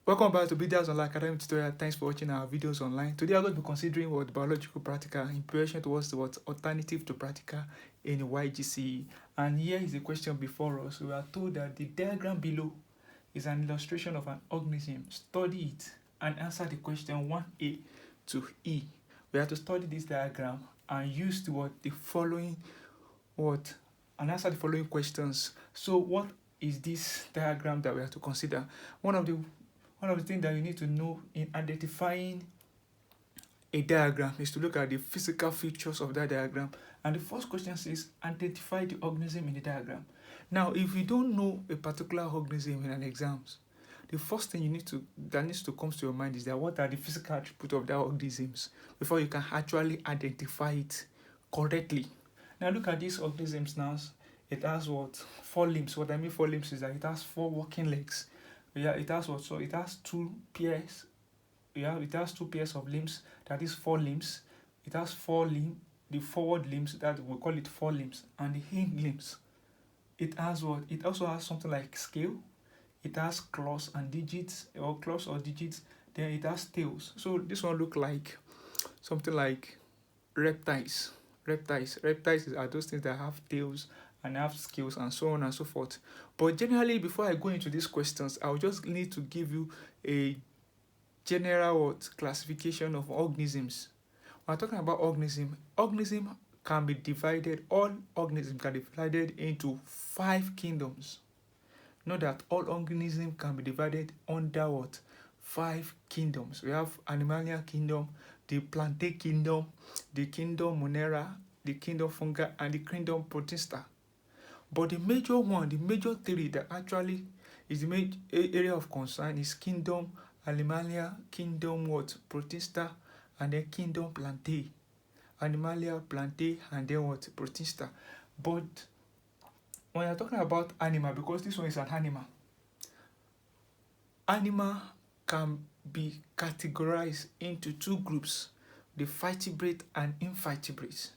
Welcome back to Builders Online Academy Tutorial. Thanks for watching our videos online. Today I'm going to be considering what biological practical in preparation towards what alternative to practical in YGCE. And here is the question before us. We are told that the diagram below is an illustration of an organism. Study it and answer the question 1A to E. We have to study this diagram and use the following and answer the following questions. So what is this diagram that we have to consider? One of the things that you need to know in identifying a diagram is to look at the physical features of that diagram. And the first question says, identify the organism in the diagram. Now, if you don't know a particular organism in an exam, the first thing that needs to come to your mind is that what are the physical attributes of that organisms before you can actually identify it correctly. Now look at these organisms now. It has 4 limbs. What I mean 4 limbs is that it has 4 working legs. Yeah, it has what? So it has 2 pairs. Yeah, it has 2 pairs of limbs. That is 4 limbs. It has 4 limbs. The forward limbs, that we call it 4 limbs, and the hind limbs. It has what? It also has something like scale. It has claws and digits, or claws or digits. Then it has tails. So this one look like something like reptiles. Reptiles are those things that have tails and have scales and so on and so forth. But generally, before I go into these questions, I'll just need to give you a general classification of organisms. When we're talking about organism can be divided, all organisms can be divided into 5 kingdoms. Note that all organisms can be divided under 5 kingdoms. We have Animalia kingdom, the Plantae kingdom, the kingdom Monera, the kingdom Fungi, and the kingdom Protista. But the major 3 that actually is the main area of concern is kingdom Animalia, kingdom Protista, and then kingdom Plantae. Animalia, Plantae, and then Protista. But when you're talking about animal, because this one is an animal can be categorized into 2 groups, the vertebrate and invertebrate.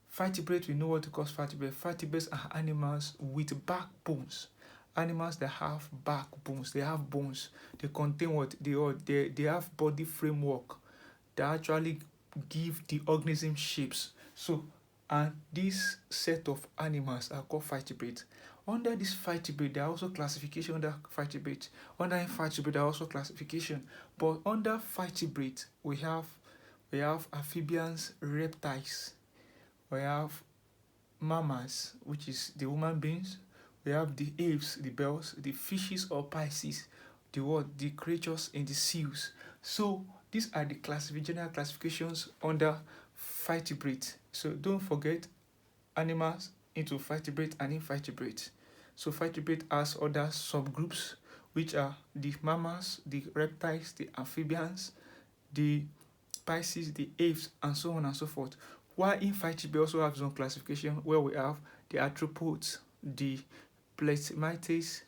Vertebrate, we know what to call vertebrate. Vertebrates are animals with backbones. Animals that have backbones, they have bones. They contain they have body framework that actually give the organism shapes. So, and this set of animals are called vertebrates. Under this vertebrate, there are also classification under vertebrate. Under invertebrate, there are also classification. But under vertebrate, we have amphibians, reptiles. We have mammals, which is the human beings. We have the aves, the bells, the fishes or pisces, the creatures in the seals. So these are the general classifications under vertebrate. So don't forget animals into vertebrate and invertebrate. So vertebrate has other subgroups, which are the mammals, the reptiles, the amphibians, the pisces, the aves, and so on and so forth. While invertebrate also have its own classification, where we have the arthropods, the platelmites,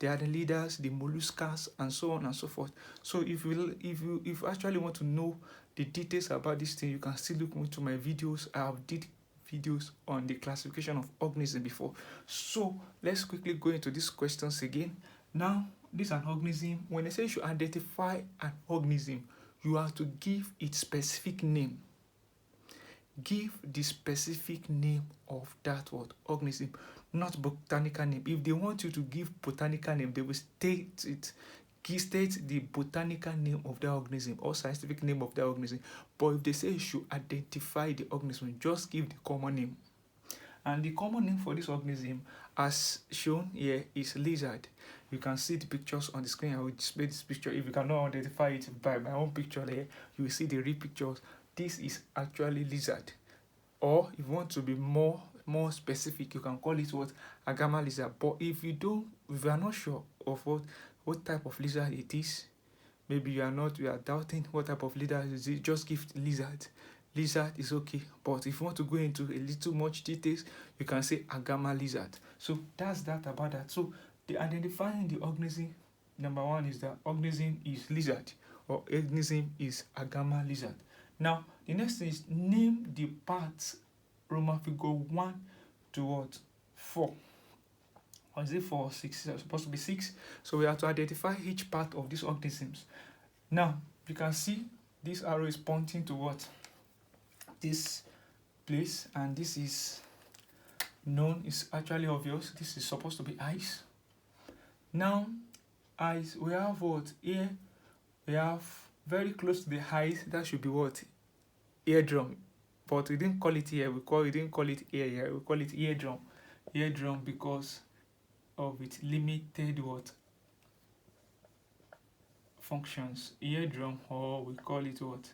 the annelidas, the molluscas, and so on and so forth. So if you actually want to know the details about this thing, you can still look into my videos. I have did videos on the classification of organisms before. So let's quickly go into these questions again. Now, this is an organism. When I say you should identify an organism, you have to give its specific name. Give the specific name of that organism, not botanical name. If they want you to give botanical name, they will state it. State the botanical name of the organism or scientific name of the organism. But if they say you should identify the organism, just give the common name. And the common name for this organism, as shown here, is lizard. You can see the pictures on the screen. I will display this picture. If you cannot identify it by my own picture there, you will see the real pictures. This is actually lizard. Or if you want to be more specific, you can call it agama lizard. But if you are not sure of what type of lizard it is, maybe you are doubting what type of lizard it is, just give lizard. Lizard is okay. But if you want to go into a little much details, you can say agama lizard. So that's that about that. So the identifying the organism, number 1 is that organism is lizard or organism is agama lizard. Now the next thing is name the parts, Roman figure 1 to 4. or is it 4 or 6? It's supposed to be 6. So we have to identify each part of these organisms. Now you can see this arrow is pointing to what? This place, and this is known, is actually obvious. This is supposed to be eyes. Now eyes, we have what? Ear. We have very close to the eyes, that should be what? Eardrum. But we didn't call it ear, we didn't call it ear here, we call it eardrum. Eardrum because of its limited what? Functions. Eardrum, or we call it what?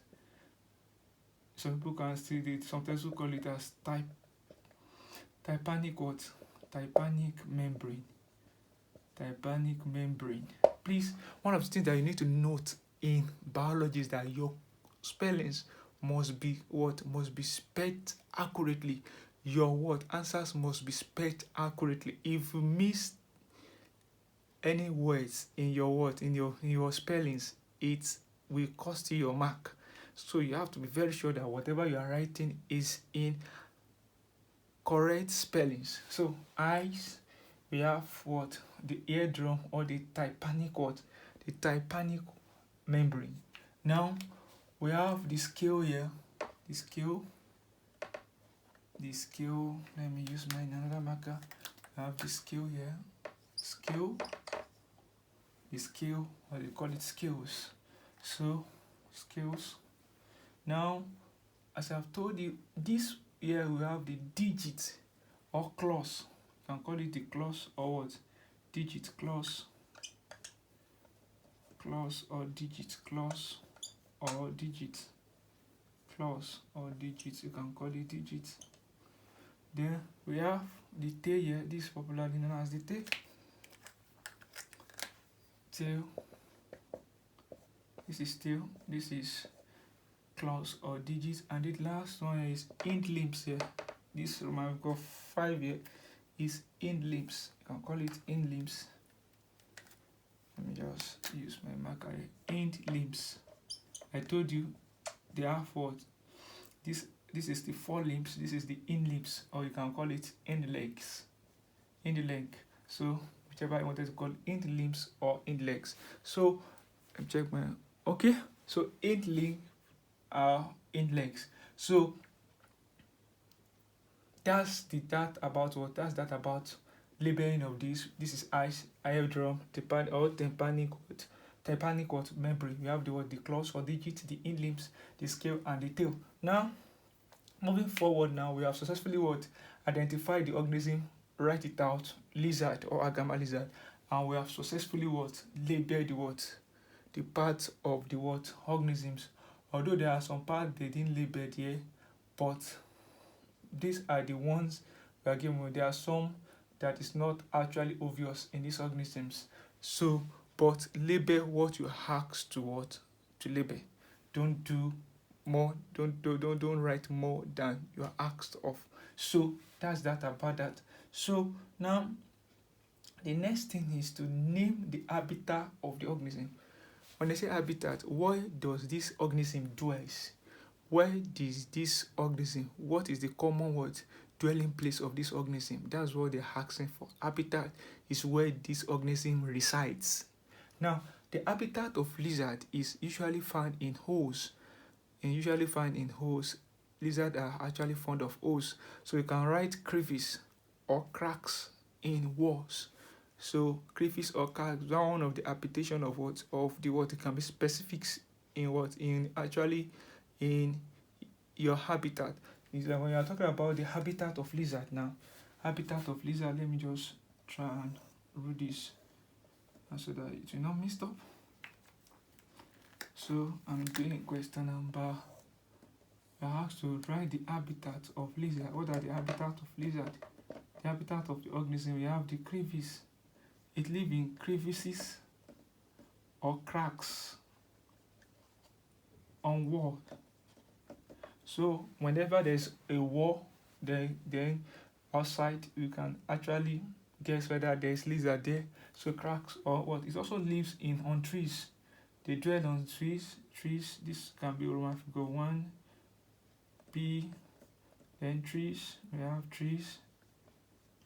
Some people can see it, sometimes we call it as tympanic what? Tympanic membrane. Tympanic membrane. Please, one of the things that you need to note in biology is that your spellings must be what? Must be spelled accurately. Your what? Answers must be spelled accurately. If you miss any words in your what? In your spellings, it will cost you your mark. So you have to be very sure that whatever you are writing is in correct spellings. So eyes, we have what? The eardrum, or the tympanic what? The tympanic membrane. Now we have the scale here. The scale. Let me use my another marker. I have the scale here. Scale. The scale, or they call it scales. So scales. Now, as I've told you, this here we have the digit or clause. You can call it the clause or what? Digit, clause or digit, clause or digit, clause or digit. You can call it digit. Then we have the tail here. This is popularly known as the tail. Tail. This is tail. This is clause or digit, and the last one is hind limbs here. This room I've got 5 here is hind limbs. You can call it hind limbs. Let me just use my marker here. Hind limbs. I told you they have what? This is the forelimbs. This is the hind limbs, or you can call it hind legs. Hind leg. So whichever I wanted to call hind limbs or hind legs. So let me check my okay. So hind leg are hind legs. So that's that about what? That's that about labeling of this. This is eyes, eardrum, tympanic what? Membrane. We have the what? The clause or digit, the hind limbs, the scale, and the tail. Now, moving forward, now we have successfully what? Identified the organism, write it out, lizard or agama lizard, and we have successfully what? Labeled the what? The parts of the what? Organisms. Although there are some parts they didn't label here, but these are the ones we are given with. There are some that is not actually obvious in these organisms. So, but label what you asked to what? To label. Don't do more. Don't write more than you are asked of. So that's that about that. So now the next thing is to name the habitat of the organism. When I say habitat, where does this organism dwells? Where does this organism, what is the common word? Dwelling place of this organism. That's what they're asking for. Habitat is where this organism resides. Now, the habitat of lizard is usually found in holes. Lizards are actually fond of holes. So you can write crevice or cracks in walls. So crevice or cracks, one of the habitation of what? Of the what? It can be specifics in what? In actually in your habitat. Is that when you are talking about the habitat of lizard now? Habitat of lizard, let me just try and read this so that it will not mess up. So I'm doing question number. I have to write the habitat of lizard. What are the habitat of lizard? The habitat of the organism, we have the crevice. It lives in crevices or cracks on wall. So whenever there's a wall, then outside you can actually guess whether there's lizard there. So cracks or what? It also lives on trees. They dwell on trees. This can be Roman figure 1, B, then trees. We have trees.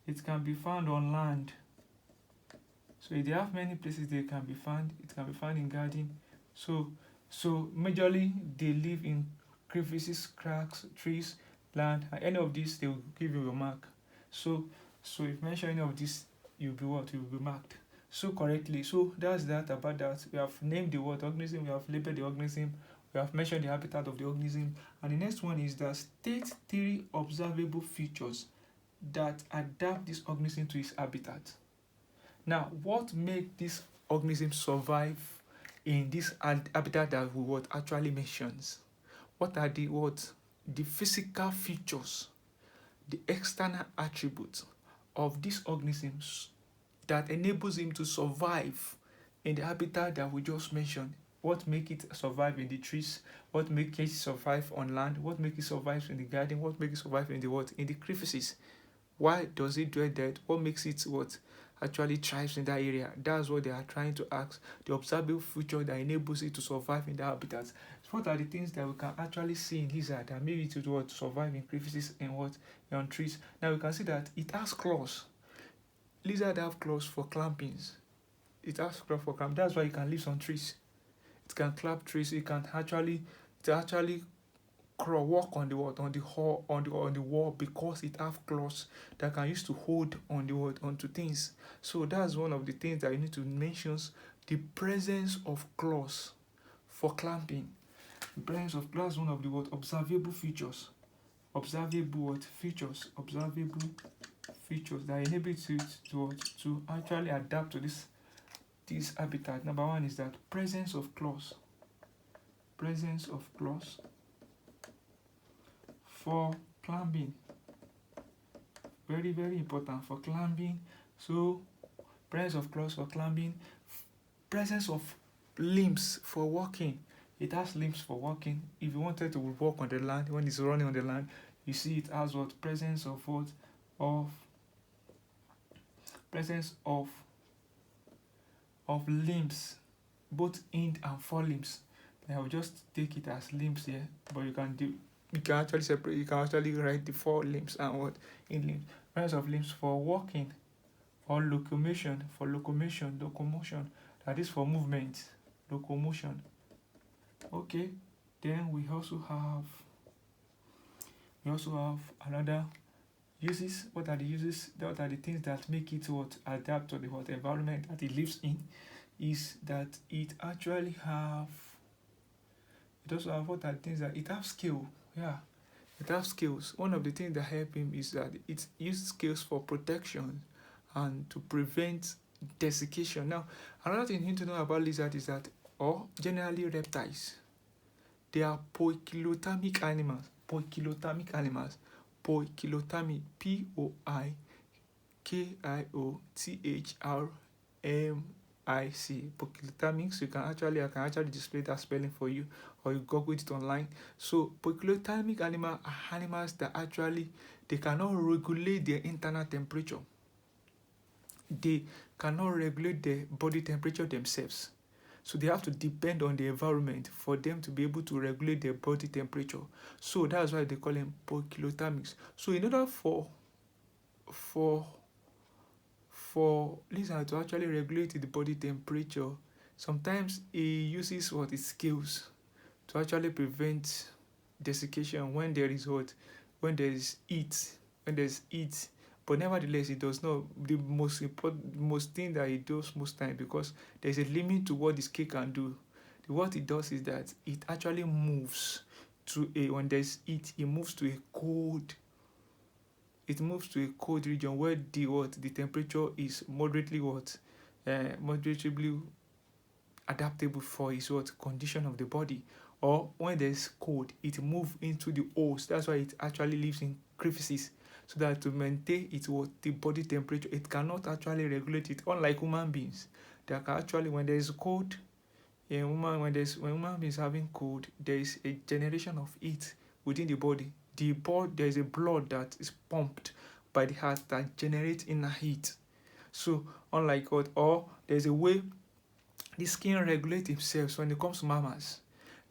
It can be found on land. So if they have many places they can be found, it can be found in garden. So majorly they live in crevices, cracks, trees, land, and any of these they will give you a mark. So if you mention any of this, you'll be what? You'll be marked. So correctly. So that's that about that. We have named the word organism, we have labeled the organism, we have mentioned the habitat of the organism, and the next one is that state 3 observable features that adapt this organism to its habitat. Now, what makes this organism survive in this habitat that we what actually mentions? What are the physical features, the external attributes of these organisms that enables him to survive in the habitat that we just mentioned? What make it survive in the trees? What make it survive on land? What make it survive in the garden? What make it survive in the what? In the crevices? Why does it dwell there? What makes it what actually thrives in that area? That's what they are trying to ask. The observable feature that enables it to survive in that habitat. So what are the things that we can actually see in lizard that make it to what survive in crevices and what on trees? Now we can see that it has claws. Lizard have claws for clampings. It has claws for clamp. That's why it can live on trees. It can clamp trees. It actually crawl, walk on the what on the hall on the wall because it have claws that can use to hold on the what onto things. So that's one of the things that you need to mention: the presence of claws for clamping. The presence of claws is one of the what observable features. Observable features that enable it to actually adapt to this habitat. Number one is that presence of claws. Presence of claws for climbing. Very, very important for climbing. So presence of claws for climbing. Presence of limbs for walking. It has limbs for walking. If you wanted to walk on the land, when it's running on the land, you see it has what? Presence of what? Of presence of limbs, both hind and forelimbs. I will just take it as limbs here, but you can actually separate. You can actually write the forelimbs and what in limbs. Presence of limbs for walking or locomotion. For locomotion. That is for movement. Locomotion. Okay. Then we also have another uses. What are the uses? What are the things that make it what adapt to the what environment that it lives in? Is that it actually have. It also have what are the things that it have skill. Yeah, it has skills. One of the things that help him is that it uses skills for protection and to prevent desiccation. Now, another thing you need to know about lizard is that, or generally reptiles, they are poikilothermic animals. Poikilothermic, Poikilothermic. Poikilothermic. So I can actually display that spelling for you, or you Google it online. So poikilothermic animals are animals that actually they cannot regulate their internal temperature. They cannot regulate their body temperature themselves. So they have to depend on the environment for them to be able to regulate their body temperature. So that's why they call them poikilothermics. So in order for lizard to actually regulate the body temperature, sometimes it uses what its skills to actually prevent desiccation when there is what when there is heat but nevertheless it does not. The most thing that it does most time, because there's a limit to what the scale can do. What it does is that it actually moves to a when there's heat, it moves to a cold region where the temperature is moderately adaptable for its condition of the body. Or when there's cold, it moves into the holes. That's why it actually lives in crevices, so that to maintain the body temperature. It cannot actually regulate it, unlike human beings that can actually, when there is cold when human beings having cold, there is a generation of heat within the body. There is a blood that is pumped by the heart that generates inner heat. So unlike what, or there's a way the skin regulates itself when it comes to mammals.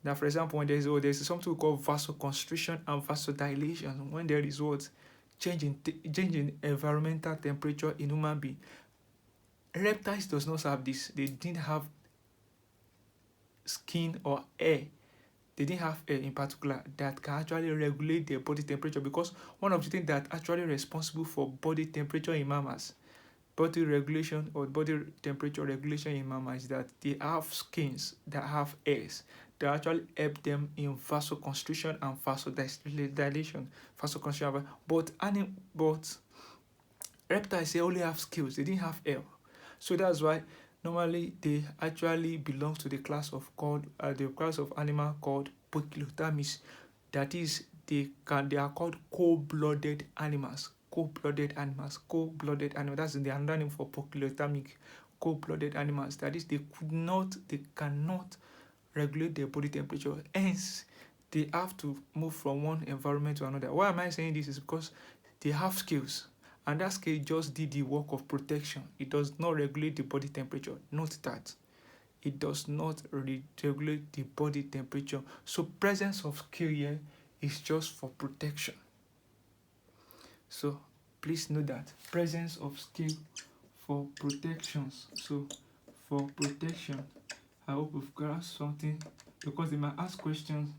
Now, for example, when there's something we call vasoconstriction and vasodilation, when there is change in environmental temperature in human being, Reptiles does not have this. They didn't have skin or hair. They didn't have hair in particular that can actually regulate their body temperature, because one of the things that actually responsible for body temperature in mammals, body regulation or body temperature regulation in mammals, is that they have skins that have hairs that actually help them in vasoconstriction and vasodilation. Vasoconstriction, but reptiles, they only have scales. They didn't have hair, so that's why normally they actually belong to the class of animal called Poikiloderms. That is, they are called cold-blooded animals. Cold-blooded animals. Cold-blooded animals. That's the another name for poikilothermic. Cold-blooded animals. That is, they cannot regulate their body temperature. Hence, they have to move from one environment to another. Why am I saying this? Is because they have scales, and that scale just did the work of protection. It does not regulate the body temperature. Note that. It does not regulate the body temperature. So presence of scale here is just for protection. So please note that. Presence of scale for protections. So for protection, I hope we've grasped something, because they might ask questions.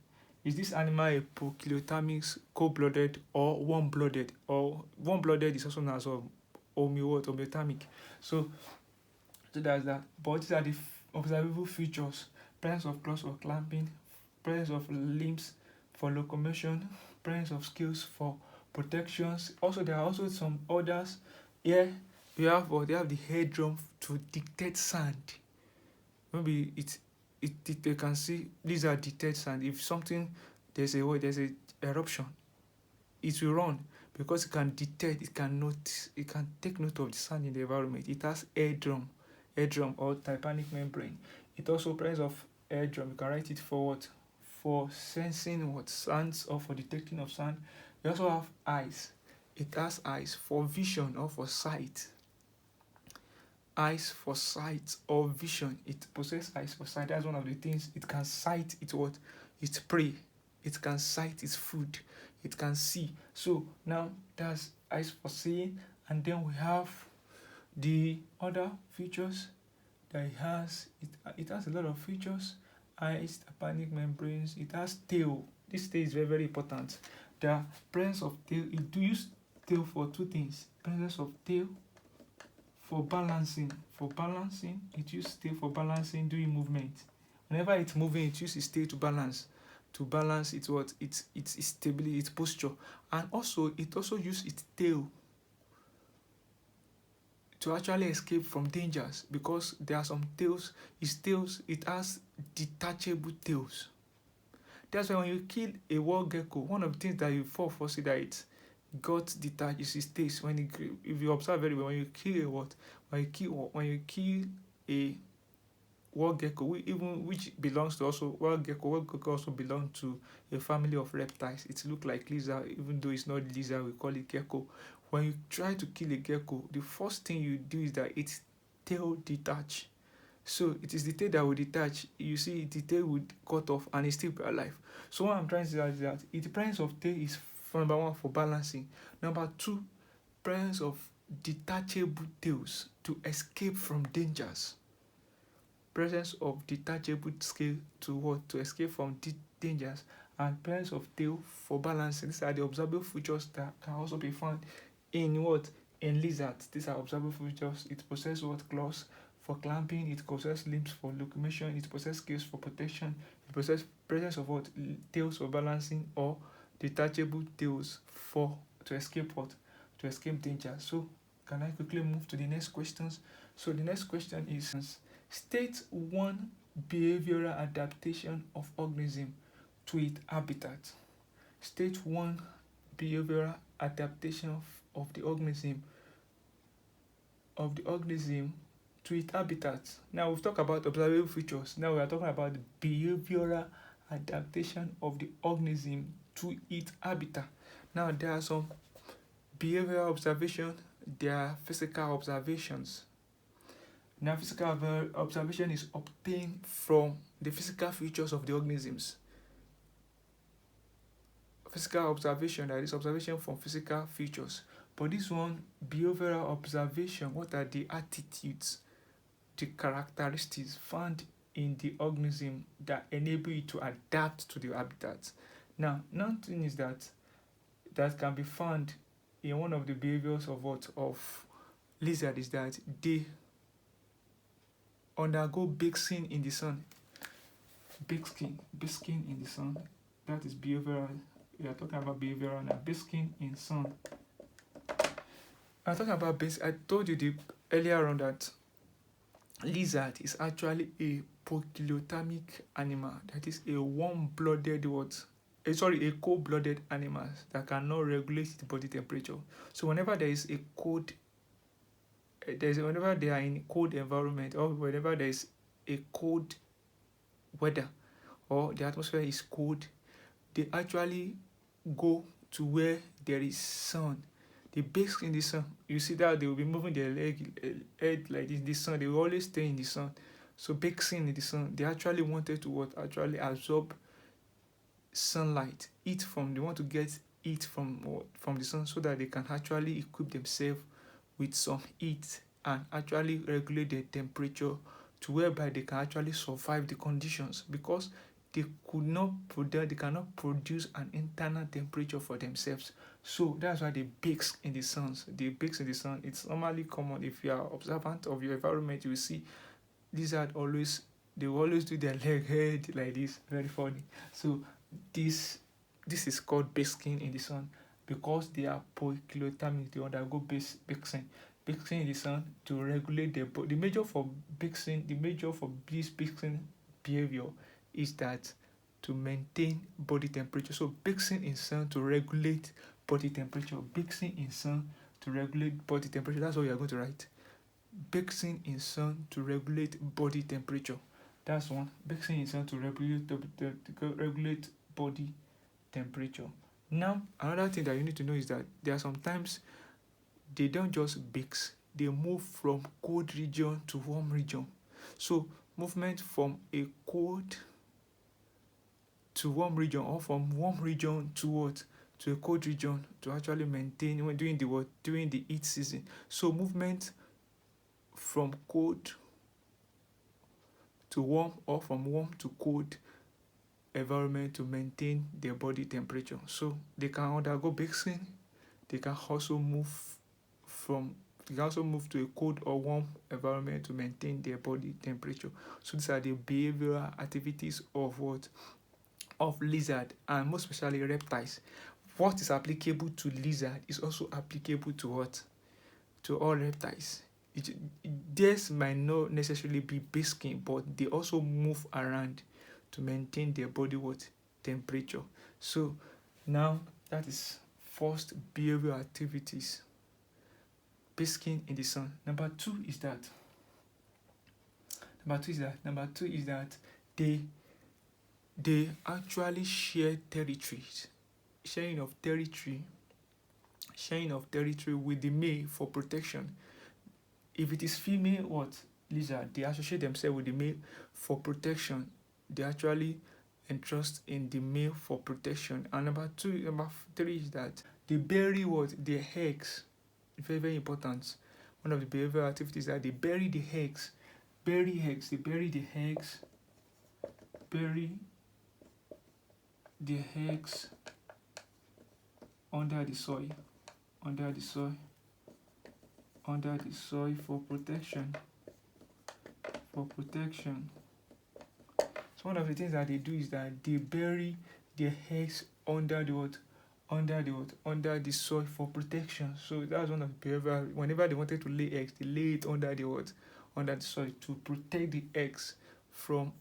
Is this animal a poikilothermic, cold-blooded, or warm-blooded? Or warm-blooded is also known as homeothermic. So that's that. But these are the observable features: presence of claws for clamping, presence of limbs for locomotion, presence of scales for protections. Also, there are also some others. Here they have the head drum to detect sand. Maybe they can see these are detect sand. If something, there's a eruption, it will run, because it can detect, it can notice, it can take note of the sand in the environment. It has eardrum or tympanic membrane. It also presence of eardrum. You can write it forward for sensing what sands or for detecting of sand. We also have eyes. It has eyes for vision or for sight. Eyes for sight or vision. It possesses eyes for sight. That's one of the things. It can sight its prey. It can sight its food. It can see. So now that's eyes for seeing. And then we have the other features that it has. It has a lot of features. Eyes, tympanic membranes. It has tail. This tail is very, very important. The presence of tail. It do use tail for two things. Presence of tail for balancing. It uses tail for balancing during movement. Whenever it's moving, it uses tail to balance. To balance its stability, its posture. And also, it also uses its tail to actually escape from dangers, because there are some tails. It has detachable tails. That's why when you kill a wall gecko, one of the things that you fall for, see that it got detached is its tails. If you observe very well, when you kill a wall gecko, which belongs to also wall gecko also belong to a family of reptiles. It looks like lizard, even though it's not lizard, we call it gecko. When you try to kill a gecko, the first thing you do is that its tail detach. So it is the tail that will detach. You see, the tail would cut off and it's still alive. So what I'm trying to say is that the presence of tail is, number one, for balancing. Number two, presence of detachable tails to escape from dangers. Presence of detachable scale to what? To escape from dangers. And presence of tail for balancing. These are the observable features that can also be found in what? In lizards. These are observable features. It possesses what? Claws for clamping. It possesses limbs for locomotion. It possesses scales for protection. It possesses presence of what? Tails for balancing, or detachable tails to escape what? To escape danger. So can I quickly move to the next questions? So the next question is, state one behavioral adaptation of organism to its habitat. State one behavioral adaptation of the organism to its habitat. Now we've talked about observable features. Now we are talking about the behavioral adaptation of the organism to its habitat. Now there are some behavioral observations, there are physical observations. Now physical observation is obtained from the physical features of the organisms. Physical observation, that is observation from physical features. But this one, behavioral observation, what are the attitudes the characteristics found in the organism that enable it to adapt to the habitat. Now, nothing is that can be found in one of the behaviors of what of lizard is that they undergo baking in the sun. Baking in the sun. That is behavioral. We are talking about behavioral now. Baking in sun. I'm talking about base. I told you earlier on that lizard is actually a poikilothermic animal. That is a warm-blooded a cold-blooded animal that cannot regulate the body temperature. So whenever there is a cold, whenever they are in cold environment or whenever there is a cold weather or the atmosphere is cold, they actually go to where there is sun. They bake in the sun. You see that they will be moving their head like this in the sun. They will always stay in the sun. So baking in the sun, they actually wanted to actually absorb sunlight, they want to get heat from the sun so that they can actually equip themselves with some heat and actually regulate their temperature to whereby they can actually survive the conditions, because they cannot produce an internal temperature for themselves. So that's why they bake in the sun. It's normally common. If you are observant of your environment, you will see lizard they will always do their leg head like this. Very funny. So this is called basking in the sun because they are poikilothermic. They undergo basking in the sun to regulate their body. The major for this basking behavior is that to maintain body temperature. So basking in sun to regulate body temperature. Basking in sun to regulate body temperature. That's what we are going to write. Basking in sun to regulate body temperature. That's one. Basking in sun to regulate body temperature. Now, another thing that you need to know is that there are sometimes they don't just bake, they move from cold region to warm region. So movement from a cold to warm region or from warm region to a cold region to actually maintain during the heat season. So movement from cold to warm or from warm to cold environment to maintain their body temperature. So they can undergo baking. They can also move to a cold or warm environment to maintain their body temperature. So these are the behavioral activities of lizard, and most especially reptiles. What is applicable to lizard is also applicable to what? To all reptiles. Theirs might not necessarily be basking, but they also move around to maintain their body temperature. So now that is first behavioral activities. Basking in the sun. Number two is that they actually share territories. Sharing of territory with the male for protection. If it is female lizard, they associate themselves with the male for protection. They actually entrust in the male for protection. And number three is that they bury their eggs. Very, very important. One of the behavioral activities that they bury the eggs. Bury the eggs under the soil for protection. So one of the things that they do is that they bury their eggs under the soil for protection. So that's one of the behavior. Whenever they wanted to lay eggs, they lay it under the soil to protect the eggs from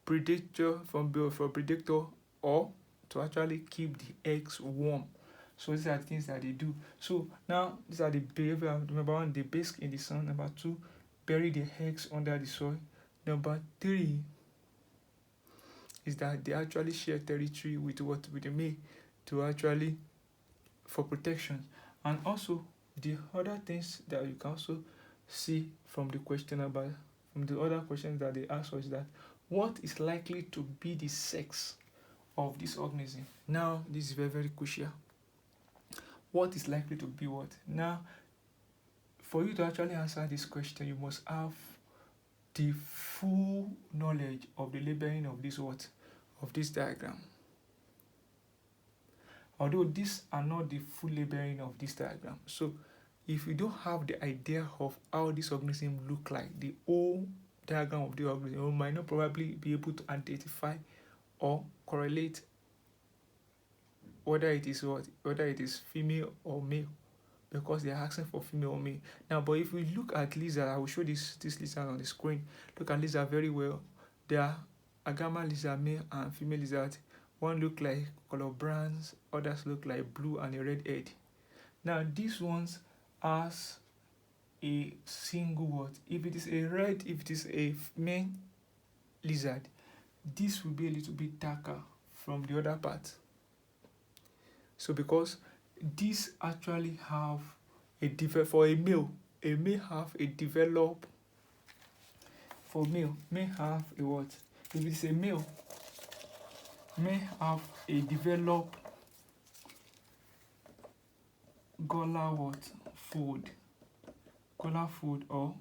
predator or to actually keep the eggs warm. So these are the things that they do. So now these are the behavior. Number one, they bask in the sun. Number two, bury the eggs under the soil. Number three is that they actually share territory with the male to actually for protection. And also the other things that you can also see from the other questions that they ask us is that what is likely to be the sex of this organism? Now this is very, very crucial. What is likely to be what? Now for you to actually answer this question, you must have the full knowledge of the labeling of this what? Of this diagram. Although these are not the full labeling of this diagram. So if you don't have the idea of how this organism look like, the whole diagram of the organism, you might not probably be able to identify or correlate whether it is what, whether it is female or male, because they are asking for female or male. Now, but if we look at lizard, I will show this lizard on the screen. Look at lizard very well. They are Agama lizard, male and female lizard. One look like color browns, others look like blue and a red head. Now, these ones has a single word. If it is a red, if it is a male lizard, this will be a little bit darker from the other part. So because these actually have a for a male have a develop, for male may have a what? If it's a male, may have a developed gullar what? Fold. Gullar fold or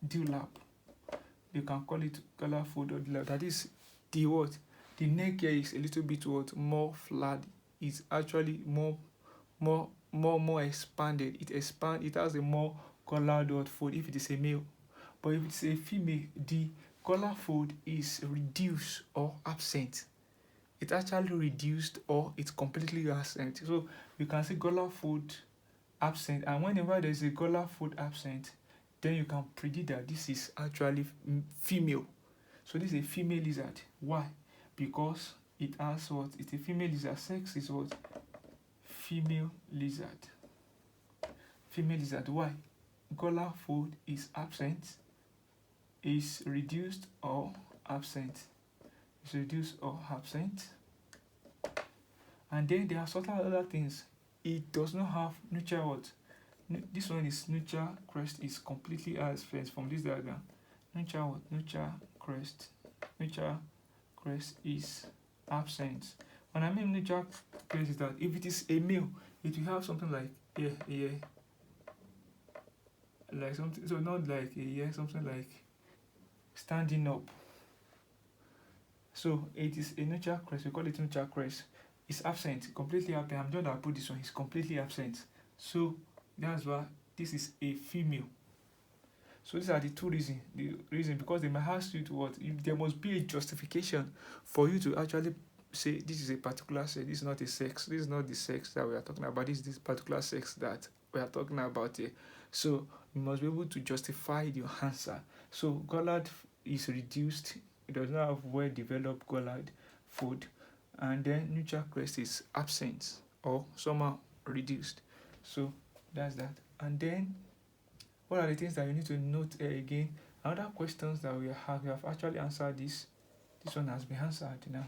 dewlap. You can call it gullar fold or dewlap. That is the what? The neck here is a little bit what? More flat. It's actually more expanded. It has a more collared fold if it is a male. But if it's a female, the collar fold is reduced or absent. It's actually reduced or it's completely absent. So you can see collar fold absent, and whenever there is a collar fold absent, then you can predict that this is actually female. So this is a female lizard. Why? Because it has what? It's a female lizard. Sex is what? Female lizard. Female lizard. Why? Gullar fold is absent, is reduced or absent. It's reduced or absent. And then there are certain other things. It does not have neutral what? This one is neutral crest is completely absent from this diagram. Neutral what? Neutral crest. Neutral crest is absent. When I mean neutral crest is that if it is a male, it will have something like here, like something, so not like a here, something like standing up. So it is a neutral crest. We call it neutral crest. It's absent, completely absent. I'm just gonna put this one. It's completely absent. So that's why this is a female. So these are the two reasons. The reason because they might ask you to what? If there must be a justification for you to actually say this is a particular sex. This is not a sex. This is not the sex that we are talking about. This is this particular sex that we are talking about here. So you must be able to justify your answer. So Gollard is reduced. It does not have well-developed Gollard fold. And then neutral crest is absent or somehow reduced. So that's that. And then what are the things that you need to note again? Other questions that we have actually answered this. This one has been answered now.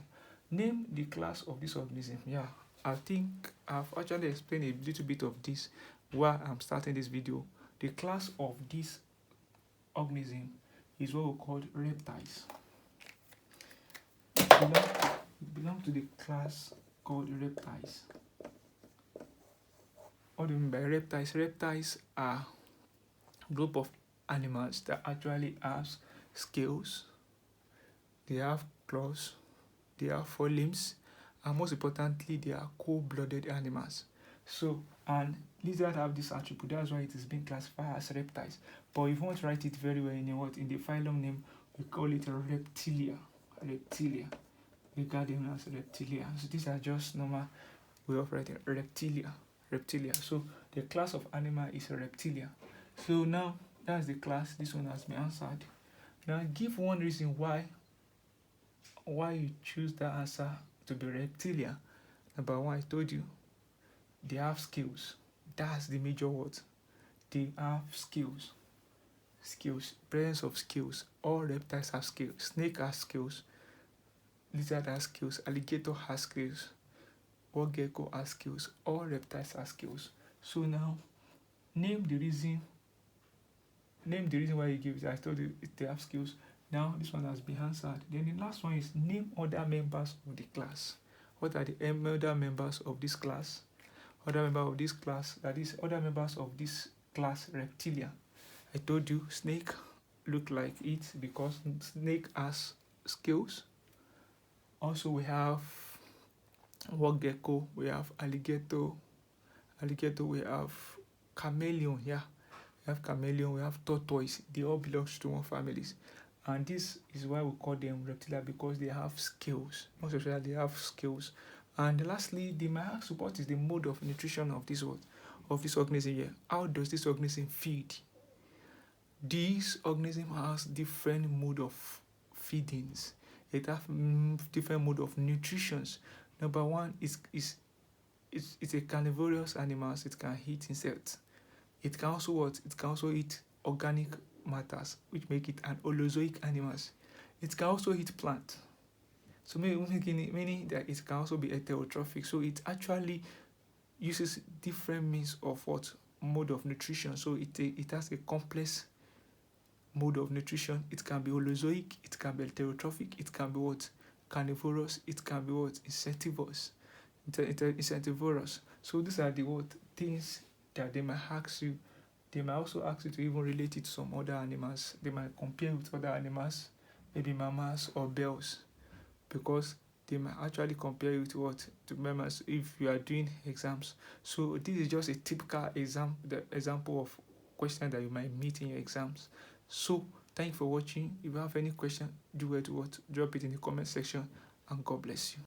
Name the class of this organism. Yeah, I think I've actually explained a little bit of this while I'm starting this video. The class of this organism is what we call reptiles. It belongs to the class called reptiles. What do you mean by reptiles? Reptiles are a group of animals that actually have scales, they have claws, they have four limbs, and most importantly, they are cold-blooded animals. So, and lizards have this attribute. That's why it is being classified as reptiles. But if you want to write it very well in the phylum name, we call it reptilia. Reptilia. We regard them as reptilia. So these are just normal way of writing reptilia. Reptilia. So the class of animal is reptilia. So now that's the class. This one has been answered. Now give one reason why you choose that answer to be reptilia. Number one, I told you they have scales. That's the major word. They have scales. Scales. Presence of scales. All reptiles have scales. Snake has scales. Lizard has scales. Alligator has scales. All gecko has scales. All reptiles have scales. So now name the reason why you give it. I told you they have scales. Now this one has been answered. Then the last one is name other members of the class. What are the other members of this class? Other members of this class, that is other members of this class Reptilia. I told you snake look like it because snake has scales. Also we have rock gecko, we have alligator, we have chameleon, yeah. We have chameleon, we have tortoise. They all belong to one families. And this is why we call them reptilia, because they have scales. Most especially they have scales. And lastly, they might ask what is the mode of nutrition of this organism here. How does this organism feed? This organism has different mode of feedings. It has different mode of nutritions. Number one it's a carnivorous animal. It can eat insects. It can also what? It can also eat organic matters, which make it an holozoic animals. It can also eat plant. So meaning that it can also be heterotrophic. So it actually uses different means of what? Mode of nutrition. So it has a complex mode of nutrition. It can be holozoic, it can be heterotrophic, it can be what? Carnivorous, it can be what? Insectivorous. Insectivorous. So these are the what things that they might ask you. They might also ask you to even relate it to some other animals. They might compare with other animals, maybe mammals or birds, because they might actually compare you to what? To mammals if you are doing exams. So this is just a typical example of question that you might meet in your exams. So thank you for watching. If you have any question, do well to what? Drop it in the comment section, and God bless you.